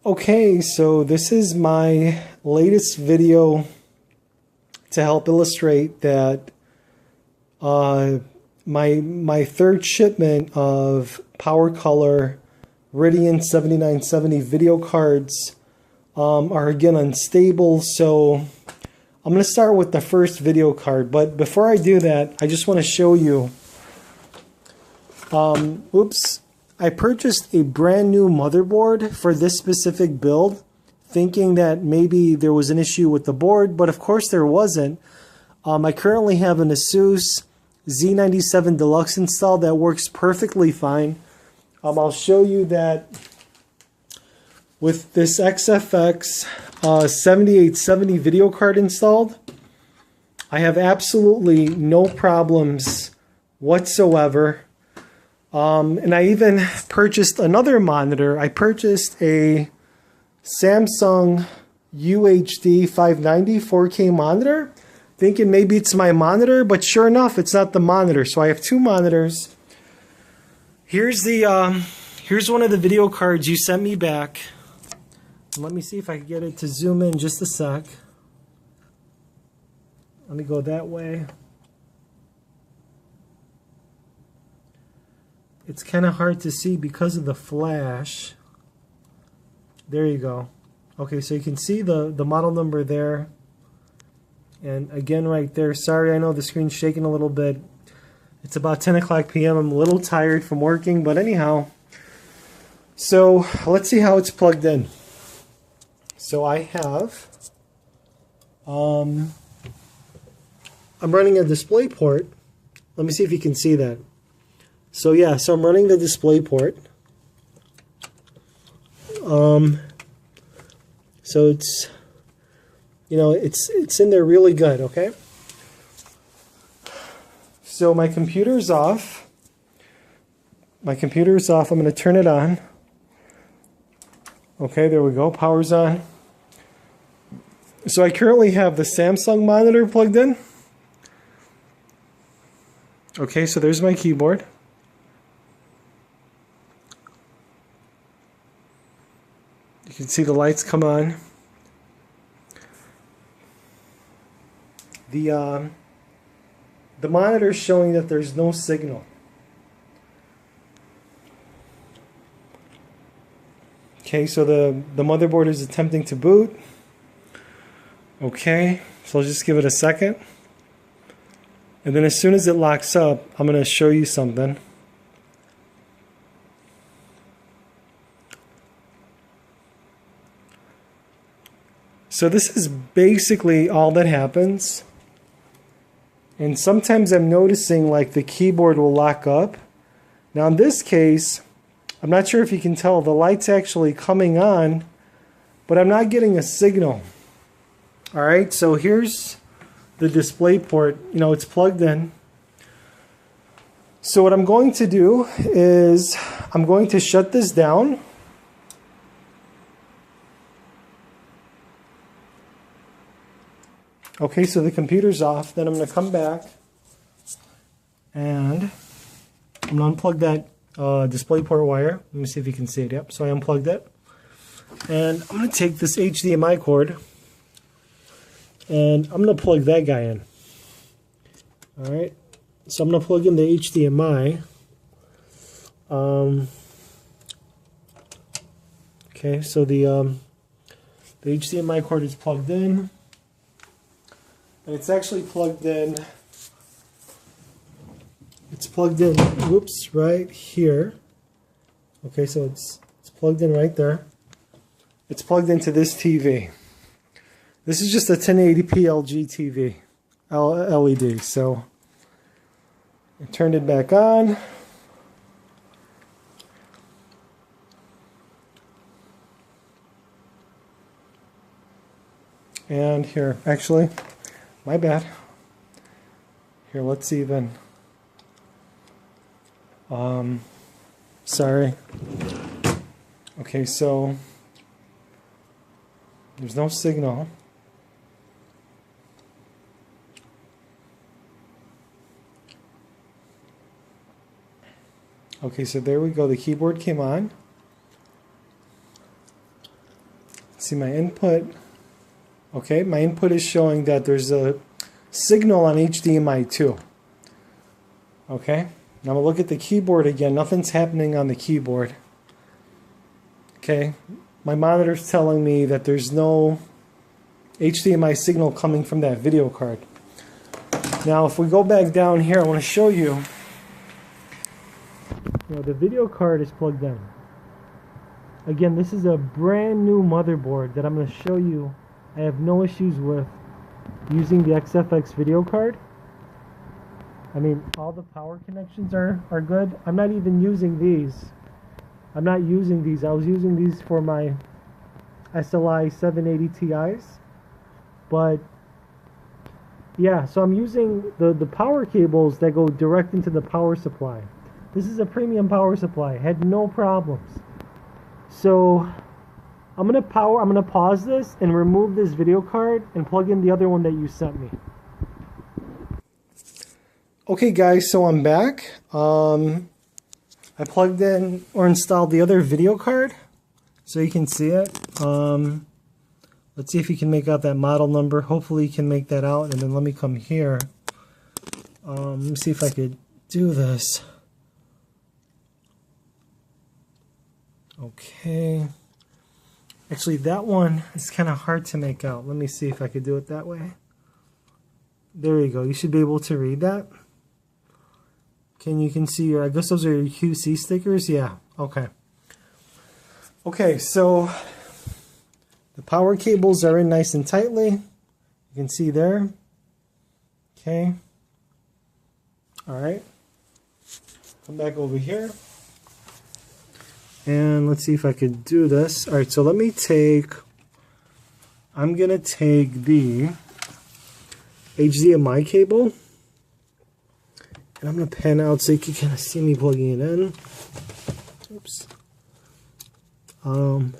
Okay, so this is my latest video to help illustrate that my third shipment of Powercolor Radeon 7970 video cards are again unstable. So I'm going to start with the first video card, but before I do that, I just want to show you. I purchased a brand new motherboard for this specific build, thinking that maybe there was an issue with the board, but of course there wasn't. I currently have an Asus Z97 Deluxe installed that works perfectly fine. I'll show you that with this XFX 7870 video card installed, I have absolutely no problems whatsoever. And I even purchased another monitor. I purchased a Samsung UHD 590 4K monitor, thinking maybe it's my monitor, but sure enough, it's not the monitor. So I have two monitors. Here's one of the video cards you sent me back. Let me see if I can get it to zoom in just a sec. Let me go that way. It's kind of hard to see because of the flash. There you go. Okay, so you can see the model number there. And again right there. Sorry, I know the screen's shaking a little bit. It's about 10 o'clock p.m. I'm a little tired from working, but anyhow. So let's see how it's plugged in. So I have, I'm running a display port. Let me see if you can see that. So yeah, so I'm running the display port. So it's, it's in there really good, okay? So my computer's off. My computer's off. I'm going to turn it on. Okay, there we go. Power's on. So I currently have the Samsung monitor plugged in. Okay, so there's my keyboard. You can see the lights come on. The monitor is showing that there's no signal. Okay, so the motherboard is attempting to boot. Okay, so I'll just give it a second. And then as soon as it locks up, I'm going to show you something. So this is basically all that happens. And sometimes I'm noticing like the keyboard will lock up. Now in this case, I'm not sure if you can tell, the light's actually coming on, but I'm not getting a signal. Alright, so here's the display port. It's plugged in. So what I'm going to do is I'm going to shut this down. Okay, so the computer's off. Then I'm going to come back and I'm going to unplug that display port wire. Let me see if you can see it. Yep, so I unplugged it. And I'm going to take this HDMI cord and I'm going to plug that guy in. Alright, so I'm going to plug in the HDMI. Okay, so the HDMI cord is plugged in. And it's actually plugged in. It's plugged in, whoops, right here. Okay, so it's plugged in right there. It's plugged into this TV. This is just a 1080p LG TV, LED. So I turned it back on. And here, actually, my bad. Here, let's even. Sorry. Okay, so there's no signal. Okay, so there we go. The keyboard came on. See my input. Okay, my input is showing that there's a signal on HDMI 2. Okay, now we'll look at the keyboard again. Nothing's happening on the keyboard. Okay, my monitor's telling me that there's no HDMI signal coming from that video card. Now if we go back down here, I want to show you, the video card is plugged in. Again, this is a brand new motherboard that I'm going to show you I have no issues with using the XFX video card. I mean, all the power connections are good. I'm not even using these. I'm not using these. I was using these for my SLI 780 Ti's. But yeah, so I'm using the power cables that go direct into the power supply. This is a premium power supply. Had no problems. So I'm gonna pause this and remove this video card and plug in the other one that you sent me. Okay guys, so I'm back. I plugged in or installed the other video card so you can see it. Let's see if you can make out that model number. Hopefully you can make that out, and then let me come here. Let me see if I could do this. Okay. Actually, that one is kind of hard to make out. Let me see if I could do it that way. There you go. You should be able to read that. You can see your, I guess those are your QC stickers? Yeah, okay. Okay, so the power cables are in nice and tightly. You can see there. Okay. Alright. Come back over here. And let's see if I could do this. Alright, so let me take, I'm going to take the HDMI cable. And I'm going to pan out so you can kind of see me plugging it in. Oops. Alright,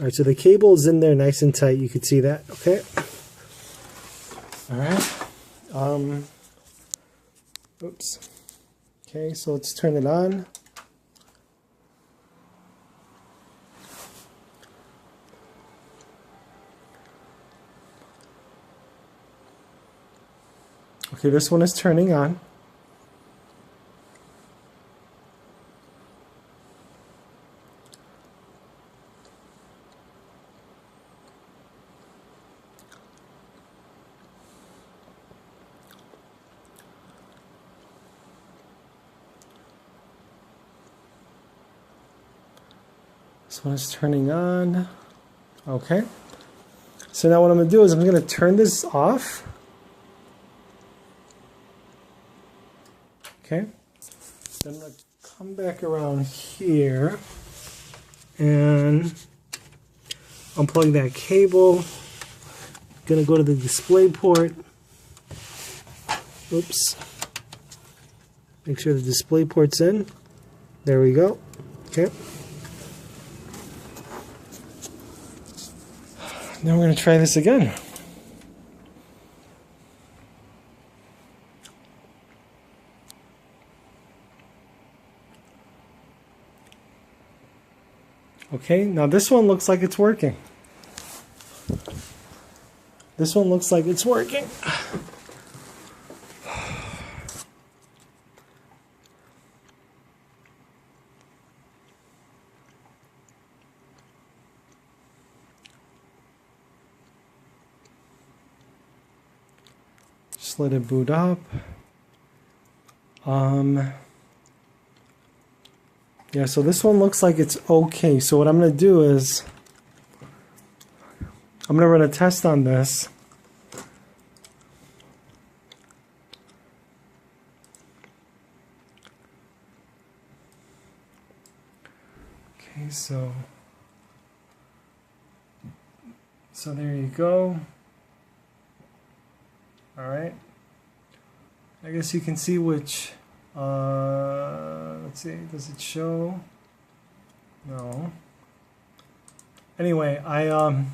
so the cable is in there nice and tight. You can see that, okay? Alright. Oops. Okay, so let's turn it on. Okay, this one is turning on. This one is turning on. Okay. So now what I'm going to do is I'm going to turn this off. Okay, then I'm going to come back around here and unplug that cable. Going to go to the display port. Oops. Make sure the display port's in. There we go. Okay. Now we're going to try this again. Okay, now this one looks like it's working. This one looks like it's working. Just let it boot up. Yeah, so this one looks like it's okay. So what I'm going to do is I'm going to run a test on this. Okay, so there you go. All right. I guess you can see which let's see, does it show? No. Anyway, I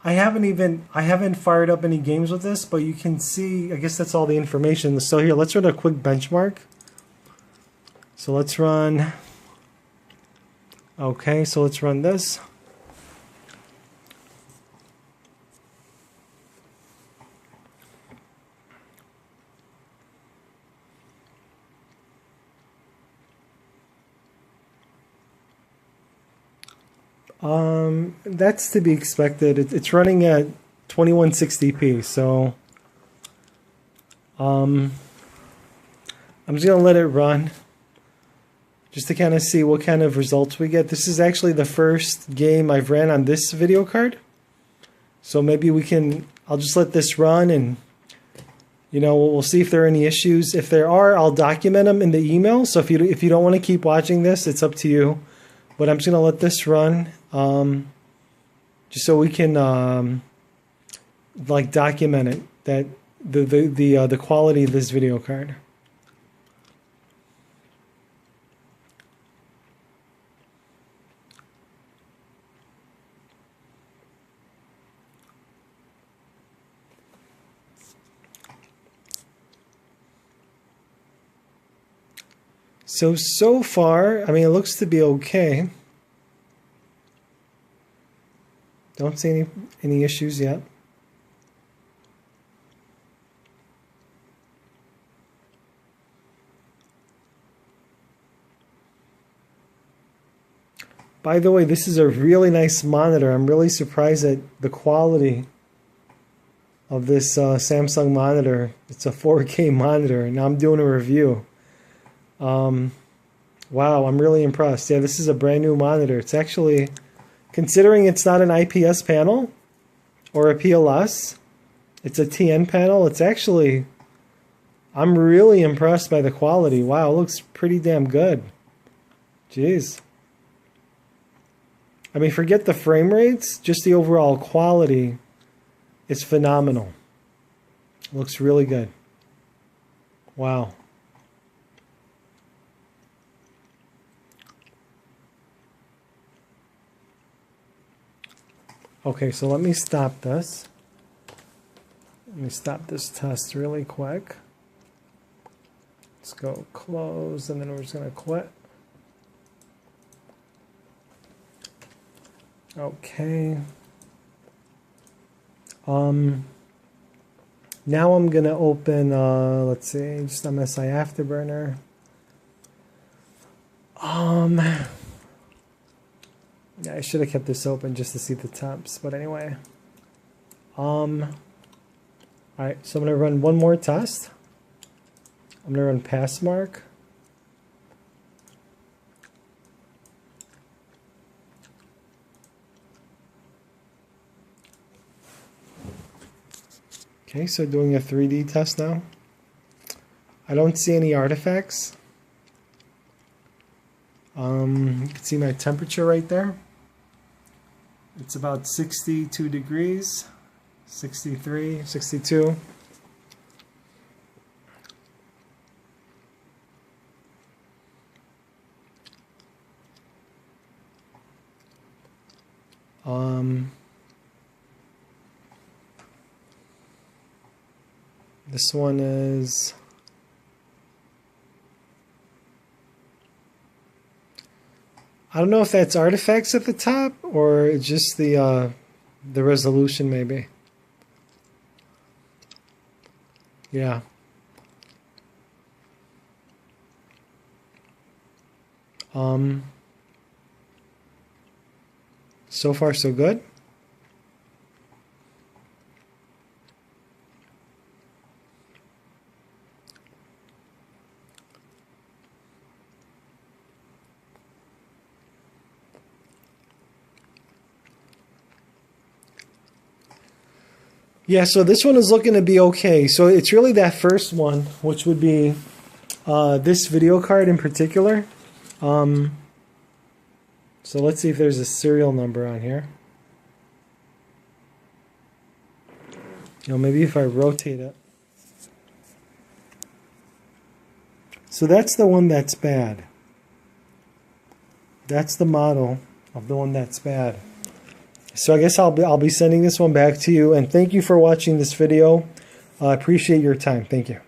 haven't fired up any games with this, but you can see, I guess that's all the information. So here, let's run a quick benchmark. So let's run Okay, so let's run this. That's to be expected. It's running at 2160p, so I'm just gonna let it run just to kind of see what kind of results we get. This is actually the first game I've ran on this video card, so maybe I'll just let this run, and we'll see if there are any issues. If there are, I'll document them in the email. So if you don't want to keep watching this, it's up to you. But I'm just gonna let this run, just so we can like document it, that the quality of this video card. So far, I mean, it looks to be okay. Don't see any issues yet. By the way, this is a really nice monitor. I'm really surprised at the quality of this Samsung monitor. It's a 4K monitor, and now I'm doing a review. Wow, I'm really impressed. Yeah, this is a brand new monitor. It's actually, considering it's not an IPS panel or a PLS, it's a TN panel. It's actually, I'm really impressed by the quality. Wow, it looks pretty damn good. Jeez. I mean, forget the frame rates, just the overall quality is phenomenal. It looks really good. Wow. Okay, so let me stop this. Let me stop this test really quick. Let's go close, and then we're just going to quit. Okay. Now I'm going to open, let's see, just MSI Afterburner. Yeah, I should have kept this open just to see the temps, but anyway. Alright, so I'm going to run one more test. I'm going to run Passmark. Okay, so doing a 3D test now. I don't see any artifacts. You can see my temperature right there. It's about 62 degrees, 63, 62. This one is I don't know if that's artifacts at the top or it's just the resolution maybe. Yeah. So far so good. Yeah, so this one is looking to be okay. So it's really that first one, which would be this video card in particular. So let's see if there's a serial number on here. Maybe if I rotate it. So that's the one that's bad. That's the model of the one that's bad. So I guess I'll be sending this one back to you, and thank you for watching this video. I appreciate your time. Thank you.